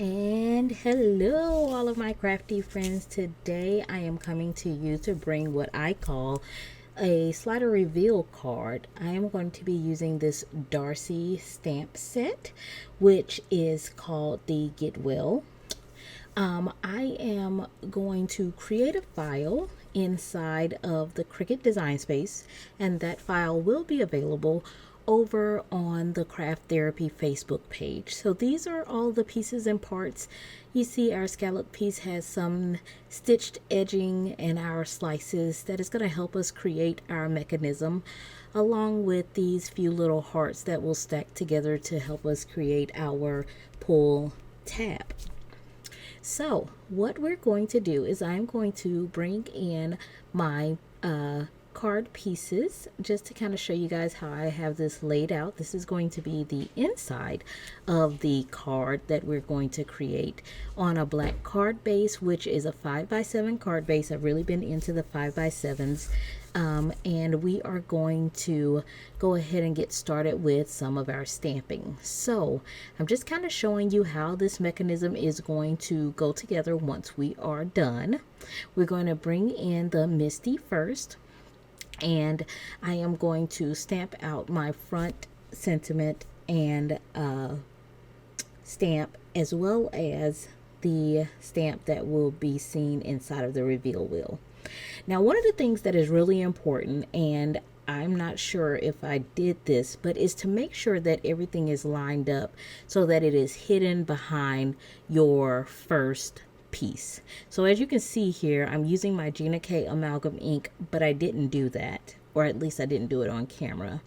And hello, all of my crafty friends. Today I am coming to you to bring what I call a slider reveal card. I am going to be using this Darice stamp set, which is called the Get Well. I am going to create a file inside of the Cricut design space, and that file will be available over on the Craft Therapy Facebook page. So these are all the pieces and parts. You see our scallop piece has some stitched edging and our slices that is going to help us create our mechanism, along with these few little hearts that will stack together to help us create our pull tab. So what we're going to do is I'm going to bring in my card pieces just to kind of show you guys how I have this laid out. This is going to be the inside of the card that we're going to create on a black card base, which is a 5x7 card base. I've really been into the 5x7s. And we are going to go ahead and get started with some of our stamping. So I'm just kind of showing you how this mechanism is going to go together once we are done. We're going to bring in the Misty first, and I am going to stamp out my front sentiment and stamp, as well as the stamp that will be seen inside of the reveal wheel. Now, one of the things that is really important, and I'm not sure if I did this, but is to make sure that everything is lined up so that it is hidden behind your first piece. So as you can see here, I'm using my Gina K amalgam ink, but I didn't do that, or at least I didn't do it on camera.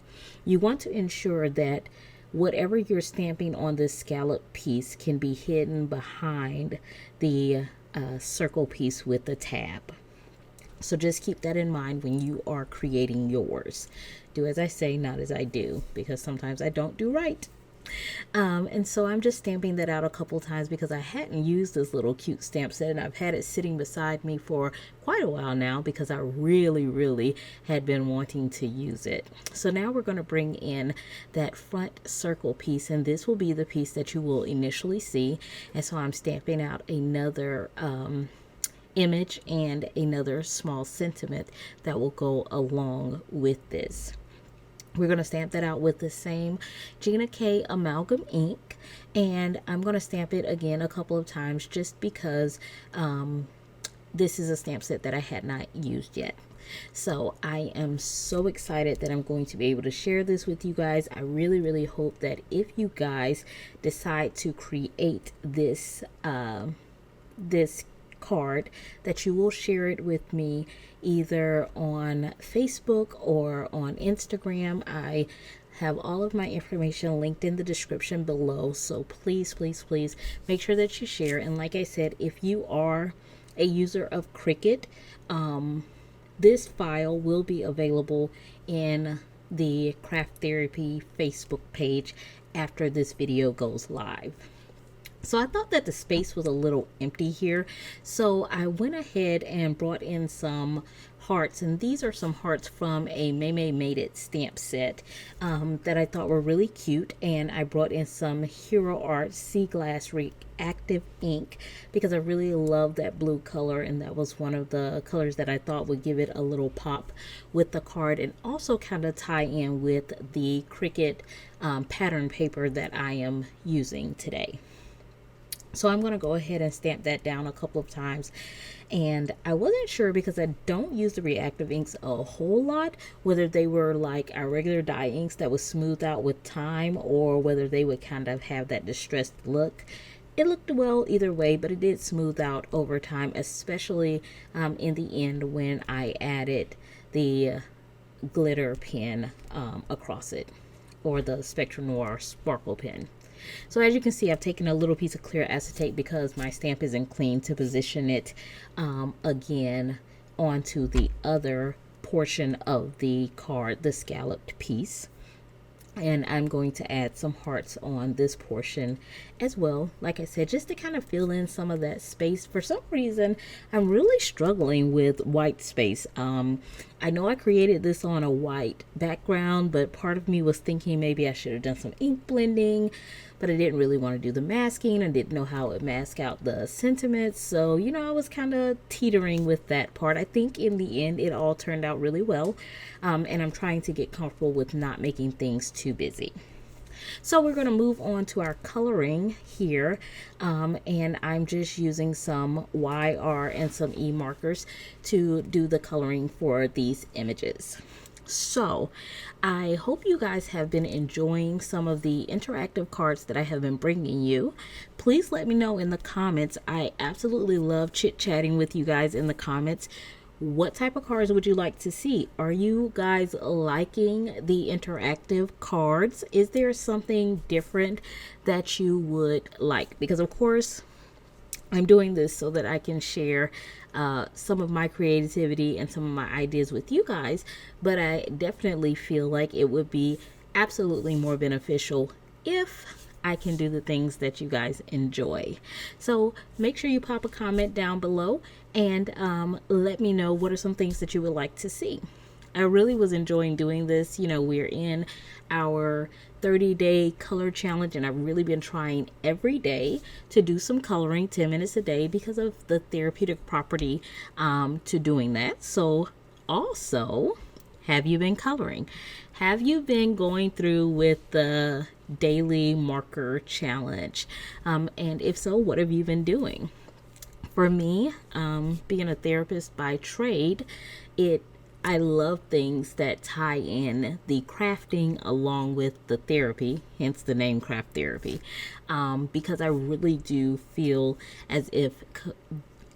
You want to ensure that whatever you're stamping on this scallop piece can be hidden behind the circle piece with the tab. So just keep that in mind when you are creating yours. Do as I say, not as I do, because sometimes I don't do right. And so I'm just stamping that out a couple times because I hadn't used this little cute stamp set, and I've had it sitting beside me for quite a while now because I really had been wanting to use it. So now we're going to bring in that front circle piece, and this will be the piece that you will initially see. And so I'm stamping out another image and another small sentiment that will go along with this. We're going to stamp that out with the same Gina K amalgam ink, and I'm going to stamp it again a couple of times just because this is a stamp set that I had not used yet. So I am so excited that I'm going to be able to share this with you guys. I really hope that if you guys decide to create this this card, that you will share it with me either on Facebook or on Instagram. I have all of my information linked in the description below, so please make sure that you share. And like I said, if you are a user of Cricut, this file will be available in the Craft Therapy Facebook page after this video goes live. So I thought that the space was a little empty here, so I went ahead and brought in some hearts, and these are some hearts from a May Made It stamp set that I thought were really cute. And I brought in some Hero Art Sea Glass Reactive ink because I really love that blue color, and that was one of the colors that I thought would give it a little pop with the card, and also kind of tie in with the Cricut pattern paper that I am using today. So I'm going to go ahead and stamp that down a couple of times. And I wasn't sure, because I don't use the reactive inks a whole lot, whether they were like our regular dye inks that would smooth out with time, or whether they would kind of have that distressed look. It looked well either way, but it did smooth out over time, especially in the end when I added the glitter pen across it, or the Spectrum Noir sparkle pen. So as you can see, I've taken a little piece of clear acetate because my stamp isn't clean, to position it again onto the other portion of the card, the scalloped piece. And I'm going to add some hearts on this portion as well, like I said, just to kind of fill in some of that space. For some reason, I'm really struggling with white space. I know I created this on a white background, but part of me was thinking maybe I should have done some ink blending. but I didn't really want to do the masking. I didn't know how it would mask out the sentiments. So, you know, I was kind of teetering with that part. I think in the end, it all turned out really well. And I'm trying to get comfortable with not making things too busy. So we're going to move on to our coloring here, and I'm just using some YR and some E markers to do the coloring for these images. So I hope you guys have been enjoying some of the interactive cards that I have been bringing you. Please let me know in the comments. I absolutely love chit-chatting with you guys in the comments. What type of cards would you like to see? Are you guys liking the interactive cards? Is there something different that you would like? Because of course, I'm doing this so that I can share some of my creativity and some of my ideas with you guys, but I definitely feel like it would be absolutely more beneficial if I can do the things that you guys enjoy. So make sure you pop a comment down below and let me know what are some things that you would like to see. I really was enjoying doing this. You know, we're in our 30-day color challenge, and I've really been trying every day to do some coloring, 10 minutes a day, because of the therapeutic property to doing that. So also, have you been coloring? Have you been going through with the daily marker challenge? And if so, what have you been doing? For me, being a therapist by trade, I love things that tie in the crafting along with the therapy, hence the name Craft Therapy, because I really do feel as if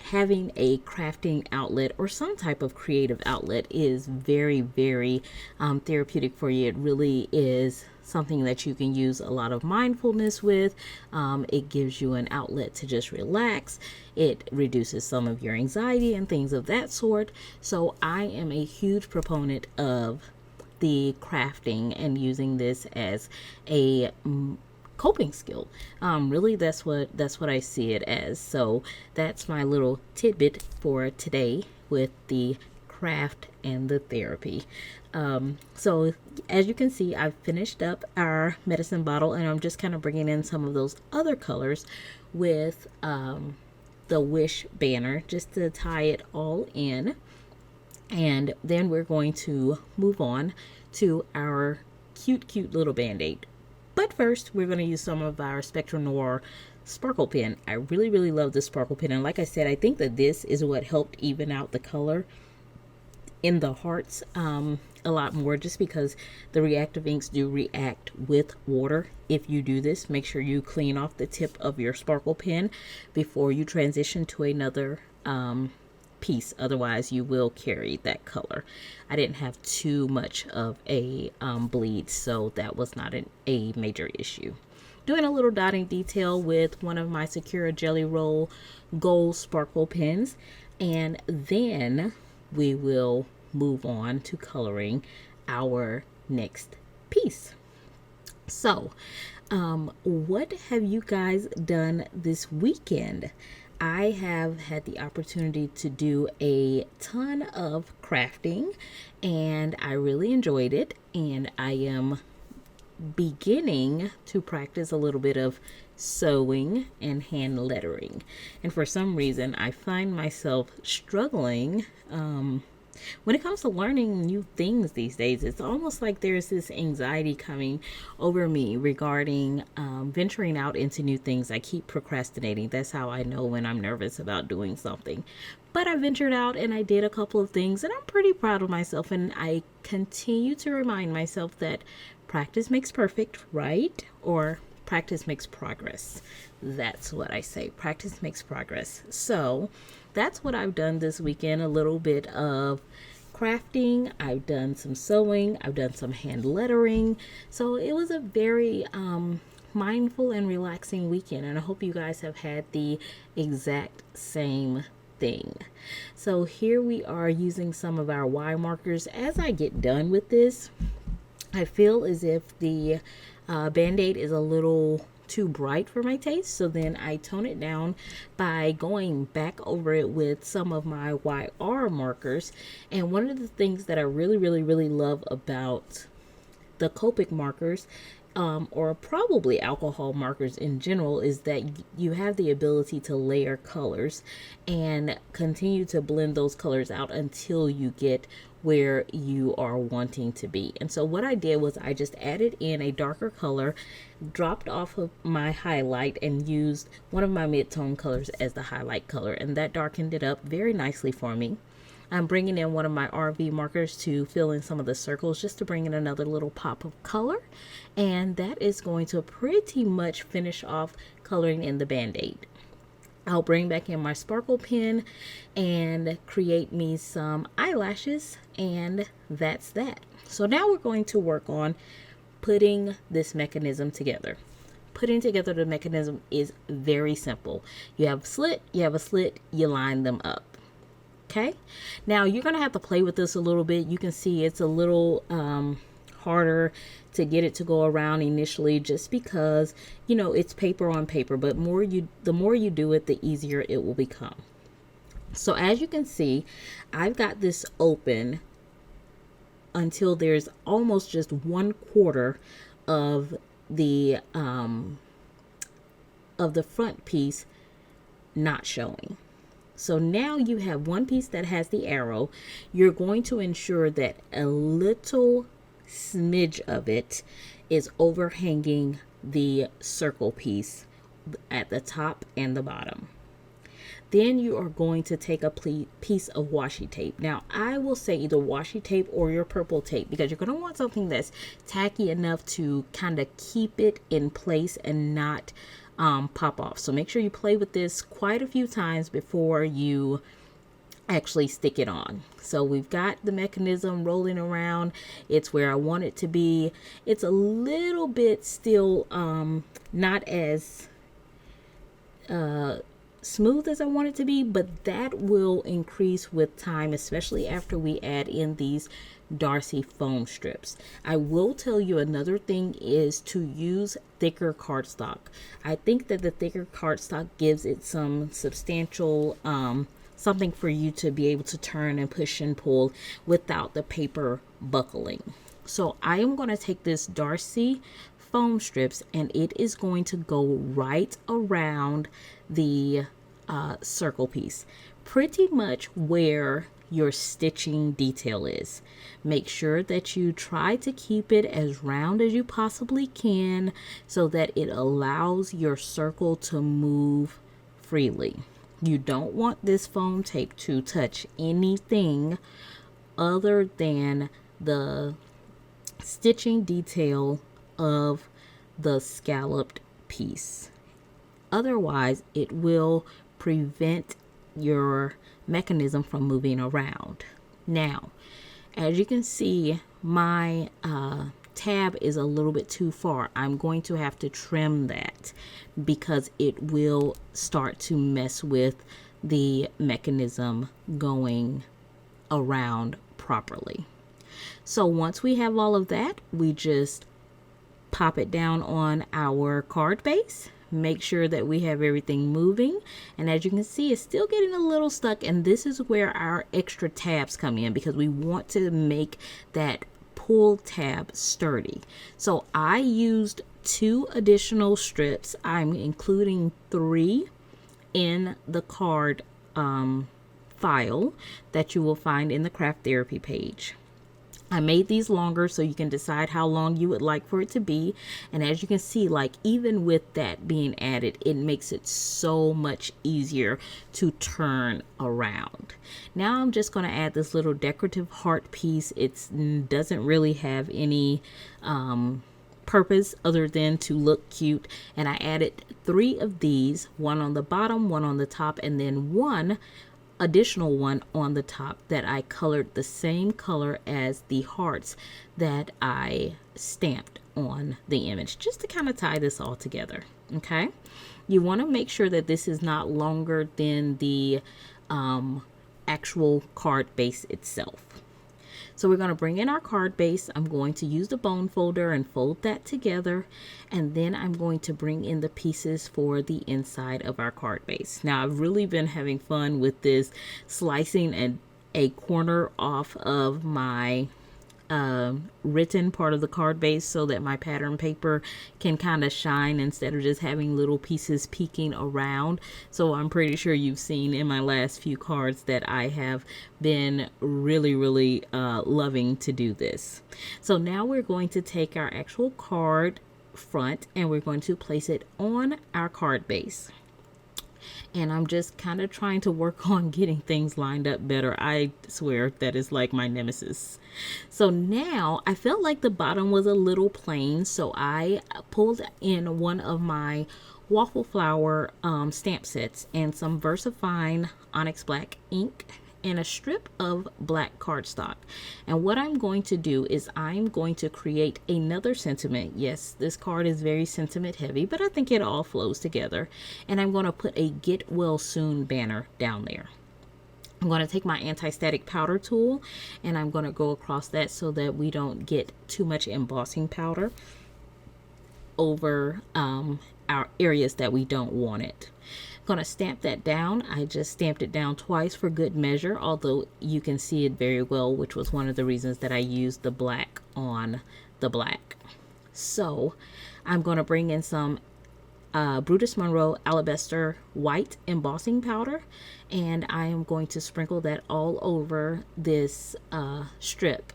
having a crafting outlet or some type of creative outlet is very, very therapeutic for you. It really is something that you can use a lot of mindfulness with. It gives you an outlet to just relax. It reduces some of your anxiety and things of that sort. So I am a huge proponent of the crafting and using this as a coping skill. Really, that's what I see it as. So that's my little tidbit for today with the craft and the therapy. So as you can see, I've finished up our medicine bottle, and I'm just kind of bringing in some of those other colors with the wish banner just to tie it all in. And then we're going to move on to our cute little band-aid. But first, we're going to use some of our Spectrum Noir sparkle pen. I really love this sparkle pen, and like I said, I think that this is what helped even out the color in the hearts a lot more, just because the reactive inks do react with water. If you do this, make sure you clean off the tip of your sparkle pen before you transition to another piece, otherwise you will carry that color. I didn't have too much of a bleed, so that was not a major issue. Doing a little dotting detail with one of my Secura Jelly Roll gold sparkle pens, and then we will move on to coloring our next piece. So what have you guys done this weekend? I have had the opportunity to do a ton of crafting, and I really enjoyed it, and I am beginning to practice a little bit of sewing and hand lettering. And for some reason, I find myself struggling when it comes to learning new things these days. It's almost like there's this anxiety coming over me regarding venturing out into new things. I keep procrastinating. That's how I know when I'm nervous about doing something. But I ventured out and I did a couple of things, and I'm pretty proud of myself. And I continue to remind myself that practice makes perfect, right? Or practice makes progress. That's what I say. Practice makes progress. So that's what I've done this weekend. A little bit of crafting. I've done some sewing. I've done some hand lettering. So it was a very mindful and relaxing weekend, and I hope you guys have had the exact same thing. So here we are using some of our Y markers. As I get done with this, I feel as if the Band-Aid is a little too bright for my taste, so then I tone it down by going back over it with some of my YR markers. And one of the things that I really love about the Copic markers or probably alcohol markers in general, is that you have the ability to layer colors and continue to blend those colors out until you get where you are wanting to be. And so what I did was I just added in a darker color, dropped off of my highlight, and used one of my mid-tone colors as the highlight color, and that darkened it up very nicely for me. I'm bringing in one of my RV markers to fill in some of the circles, just to bring in another little pop of color. And that is going to pretty much finish off coloring in the Band-Aid. I'll bring back in my sparkle pen and create me some eyelashes, and that's that. So now we're going to work on putting this mechanism together. Putting together the mechanism is very simple. You have a slit, you line them up. Okay, now you're going to have to play with this a little bit. You can see it's a little harder to get it to go around initially, just because, you know, it's paper on paper, but the more you do it, the easier it will become. So as you can see, I've got this open until there's almost just 1/4 of the front piece not showing. So now you have one piece that has the arrow. You're going to ensure that a little smidge of it is overhanging the circle piece at the top and the bottom. Then you are going to take a piece of washi tape. Now I will say either washi tape or your purple tape, because you're going to want something that's tacky enough to kind of keep it in place and not pop off. So make sure you play with this quite a few times before you actually stick it on. So we've got the mechanism rolling around. It's where I want it to be. It's a little bit still not as smooth as I want it to be, but that will increase with time, especially after we add in these Darice foam strips. I will tell you another thing is to use thicker cardstock. I think that the thicker cardstock gives it some substantial something for you to be able to turn and push and pull without the paper buckling. So I am going to take this Darice foam strips, and it is going to go right around the circle piece, pretty much where your stitching detail is. Make sure that you try to keep it as round as you possibly can so that it allows your circle to move freely. You don't want this foam tape to touch anything other than the stitching detail of the scalloped piece. Otherwise, it will prevent your mechanism from moving around. Now, as you can see, my tab is a little bit too far. I'm going to have to trim that because it will start to mess with the mechanism going around properly. So once we have all of that, we just pop it down on our card base. Make sure that we have everything moving, and as you can see, it's still getting a little stuck, and this is where our extra tabs come in, because we want to make that pull tab sturdy. So I used 2 additional strips. I'm including 3 in the card file that you will find in the Craft Therapy page. I made these longer so you can decide how long you would like for it to be. And as you can see, like even with that being added, it makes it so much easier to turn around. Now I'm just going to add this little decorative heart piece. It doesn't really have any purpose other than to look cute. And I added 3 of these, one on the bottom, one on the top, and then one additional one on the top that I colored the same color as the hearts that I stamped on the image, just to kind of tie this all together. Okay, you want to make sure that this is not longer than the actual card base itself. So we're going to bring in our card base. I'm going to use the bone folder and fold that together. And then I'm going to bring in the pieces for the inside of our card base. Now, I've really been having fun with this, slicing a corner off of my written part of the card base so that my pattern paper can kind of shine instead of just having little pieces peeking around. So I'm pretty sure you've seen in my last few cards that I have been really loving to do this. So now we're going to take our actual card front and we're going to place it on our card base. And I'm just kind of trying to work on getting things lined up better. I swear that is like my nemesis. So now I felt like the bottom was a little plain, so I pulled in one of my waffle flower stamp sets and some VersaFine Onyx Black ink and a strip of black cardstock. And what I'm going to do is I'm going to create another sentiment. Yes, this card is very sentiment heavy, but I think it all flows together. And I'm going to put a Get Well Soon banner down there. I'm going to take my anti-static powder tool and I'm going to go across that so that we don't get too much embossing powder over our areas that we don't want it. Going to stamp that down. I just stamped it down twice for good measure, although you can see it very well, which was one of the reasons that I used the black on the black. So I'm going to bring in some Brutus Monroe Alabaster white embossing powder, and I am going to sprinkle that all over this strip.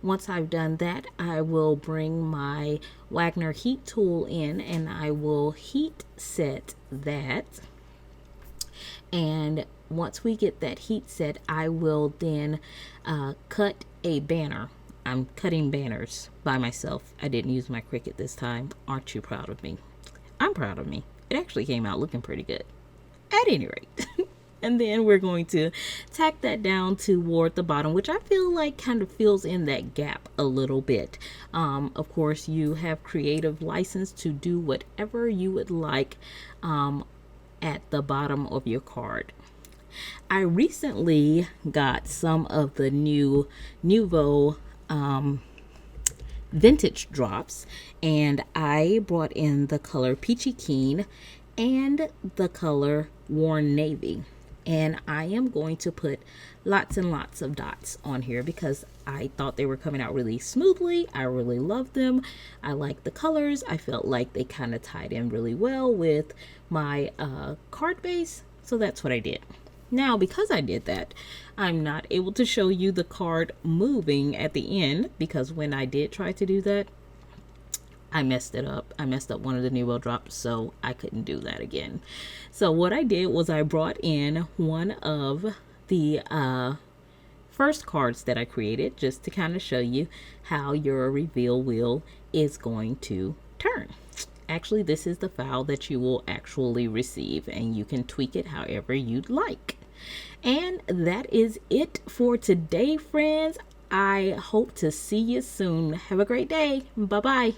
Once I've done that, I will bring my Wagner heat tool in and I will heat set that. And once we get that heat set, I will then cut a banner. I'm cutting banners by myself. I didn't use my Cricut this time. Aren't you proud of me? I'm proud of me. It actually came out looking pretty good. At any rate. And then we're going to tack that down toward the bottom, which I feel like kind of fills in that gap a little bit. Of course, you have creative license to do whatever you would like at the bottom of your card. I recently got some of the new Nuvo vintage drops, and I brought in the color Peachy Keen and the color Worn Navy. And I am going to put lots and lots of dots on here because I thought they were coming out really smoothly. I really loved them. I like the colors. I felt like they kind of tied in really well with my card base. So that's what I did. Now, because I did that, I'm not able to show you the card moving at the end because when I did try to do that, I messed it up. I messed up one of the Nuvo drops, so I couldn't do that again. So what I did was I brought in one of the first cards that I created just to kind of show you how your reveal wheel is going to turn. Actually, this is the file that you will actually receive, and you can tweak it however you'd like. And that is it for today, friends. I hope to see you soon. Have a great day. Bye-bye.